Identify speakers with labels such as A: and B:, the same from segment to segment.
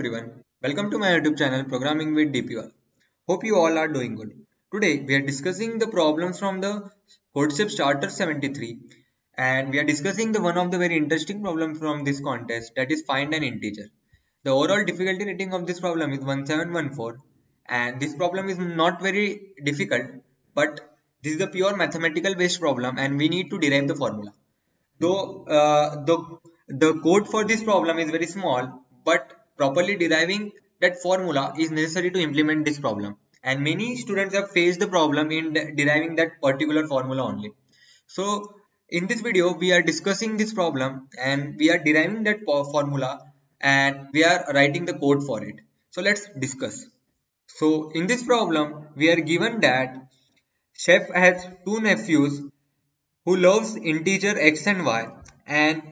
A: everyone, welcome to my YouTube channel Programming with DPY. Hope you all are doing good. Today we are discussing the problems from the Codeship Starter 73 and we are discussing the one of the very interesting problem from this contest, that is find an integer. The overall difficulty rating of this problem is 1714 and this problem is not very difficult, but this is a pure mathematical based problem and we need to derive the formula. Though the code for this problem is very small, but properly deriving that formula is necessary to implement this problem. And many students have faced the problem in deriving that particular formula only. So in this video, we are discussing this problem and we are deriving that formula and we are writing the code for it. So let's discuss. So in this problem, we are given that chef has two nephews who loves integer x and y, and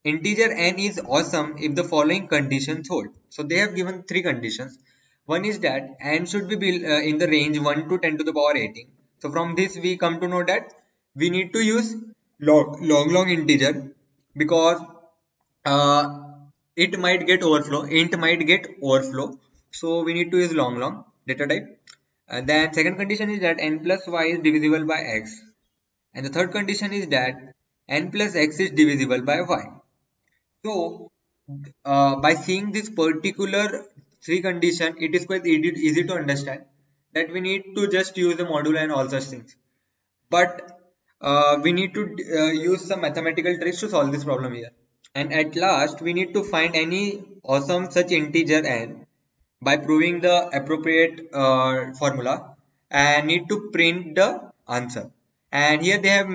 A: integer n is awesome if the following conditions hold. So they have given three conditions. One is that n should be in the range 1 to 10 to the power 18. So from this we come to know that we need to use long integer because uh, it might get overflow, int might get overflow. So we need to use long data type. And then second condition is that n plus y is divisible by x, and the third condition is that n plus x is divisible by y. So, by seeing this particular three condition, it is quite easy to understand that we need to just use the modulo and all such things. But we need to use some mathematical tricks to solve this problem here. And at last, we need to find any awesome such integer n by proving the appropriate formula and need to print the answer. And here they have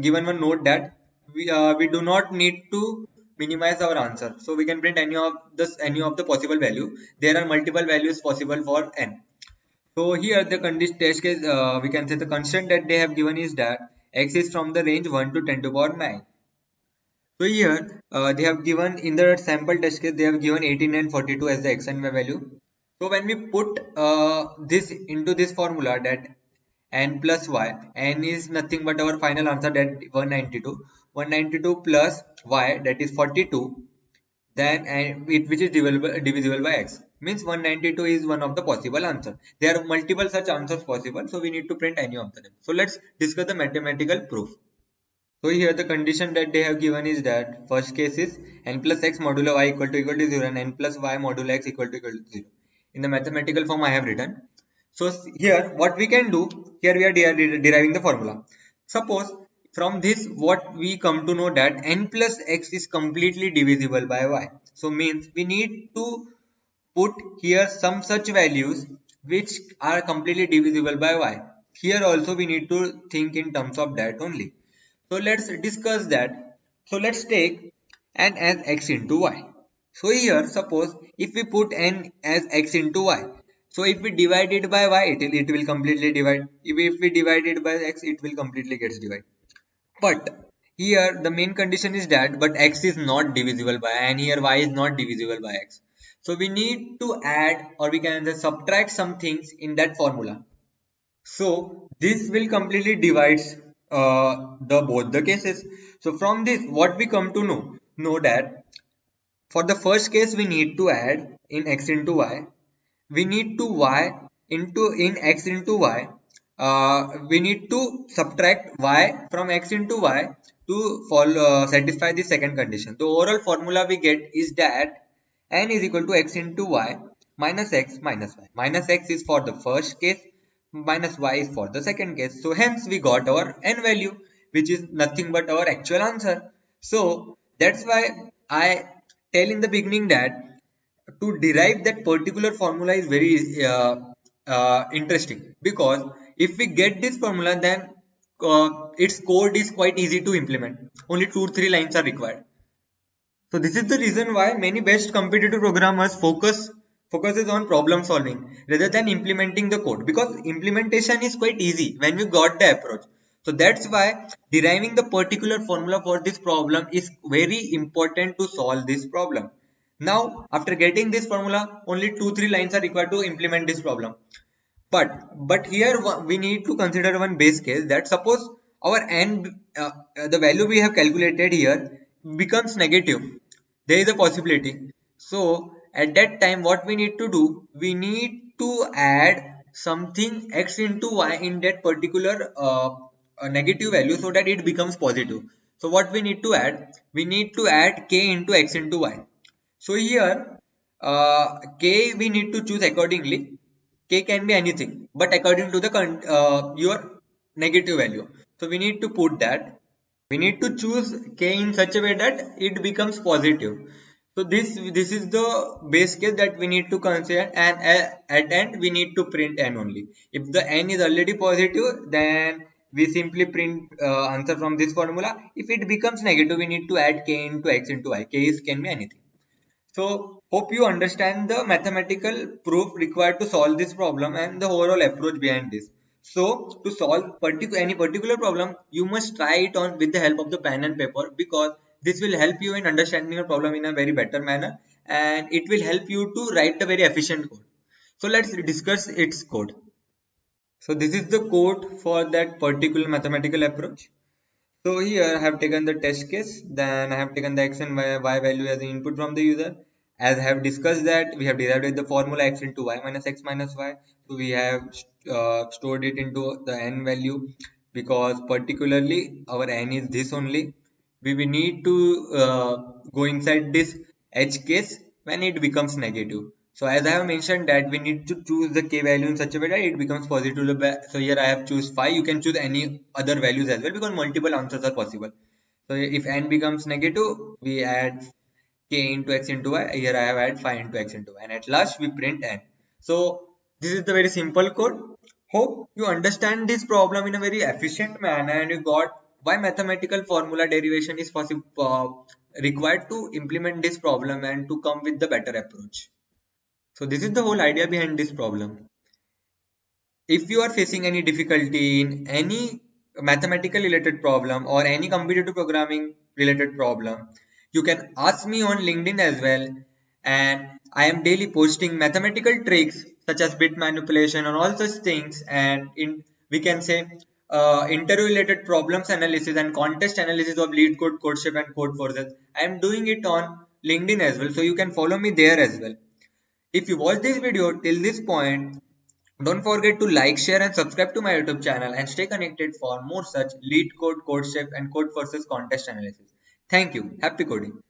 A: given one note that we do not need to minimize our answer, so we can print any of the possible value. There are multiple values possible for n. So here the condition test case, we can say the constant that they have given is that x is from the range 1 to 10 to the power 9. So here they have given in the sample test case they have given 18 and 42 as the x and y value. So when we put this into this formula, that n plus y, n is nothing but our final answer, that 192 plus y, that is 42, then which is divisible by x, means 192 is one of the possible answer. There are multiple such answers possible, so we need to print any of them. So let's discuss the mathematical proof. So here the condition that they have given is that first case is n plus x modulo y equal to 0 and n plus y modulo x equal to 0. In the mathematical form I have written. So here what we can do, here we are deriving the formula. Suppose from this what we come to know that n plus x is completely divisible by y. So means we need to put here some such values which are completely divisible by y. Here also we need to think in terms of that only. So let's discuss that. So let's take n as x into y. So here suppose if we put n as x into y, so if we divide it by y, it will completely divide. If we divide it by x, it will completely gets divided. But here the main condition is that but x is not divisible by, and here y is not divisible by x. So we need to add, or we can just subtract some things in that formula. So this will completely divides the both the cases. So from this what we come to know that for the first case we need to add in x into y, we need to y into in x into y, we need to subtract y from x into y to satisfy the second condition. The overall formula we get is that n is equal to x into y minus x minus y. Minus x is for the first case, minus y is for the second case. So hence we got our n value, which is nothing but our actual answer. So that's why I tell in the beginning that to derive that particular formula is very interesting, because if we get this formula, then its code is quite easy to implement. Only 2-3 lines are required. So this is the reason why many best competitive programmers focuses on problem solving rather than implementing the code, because implementation is quite easy when we got the approach. So that's why deriving the particular formula for this problem is very important to solve this problem. Now after getting this formula, only 2-3 lines are required to implement this problem. But here we need to consider one base case, that suppose our n, the value we have calculated here becomes negative. There is a possibility. So at that time what we need to do, we need to add something x into y in that particular negative value so that it becomes positive. So what we need to add, we need to add k into x into y. So here k we need to choose accordingly. K can be anything but according to the your negative value. So we need to put that, we need to choose k in such a way that it becomes positive. So this is the base case that we need to consider, and at end we need to print n only. If the n is already positive, then we simply print answer from this formula. If it becomes negative, we need to add k into x into y. K is can be anything. So hope you understand the mathematical proof required to solve this problem and the overall approach behind this. So to solve any particular problem, you must try it on with the help of the pen and paper, because this will help you in understanding your problem in a very better manner, and it will help you to write a very efficient code. So let's discuss its code. So this is the code for that particular mathematical approach. So here I have taken the test case, then I have taken the x and y value as the input from the user. As I have discussed that we have derived the formula x into y minus x minus y. So we have stored it into the n value, because particularly our n is this only. We will need to go inside this edge case when it becomes negative. So as I have mentioned that we need to choose the k value in such a way that it becomes positive. So here I have choose 5. You can choose any other values as well, because multiple answers are possible. So if n becomes negative, we add k into x into y. Here I have add 5 into x into y, and at last we print n. So this is the very simple code. Hope you understand this problem in a very efficient manner, and you got why mathematical formula derivation is possible required to implement this problem and to come with the better approach. So this is the whole idea behind this problem. If you are facing any difficulty in any mathematical related problem or any competitive programming related problem, you can ask me on LinkedIn as well, and I am daily posting mathematical tricks such as bit manipulation and all such things, and in we can say interview related problems analysis and contest analysis of LeetCode, CodeShip and Codeforces. I am doing it on LinkedIn as well, so you can follow me there as well. If you watch this video till this point, don't forget to like, share and subscribe to my YouTube channel, and stay connected for more such LeetCode, CodeShip and Codeforces contest analysis. Thank you. Happy coding.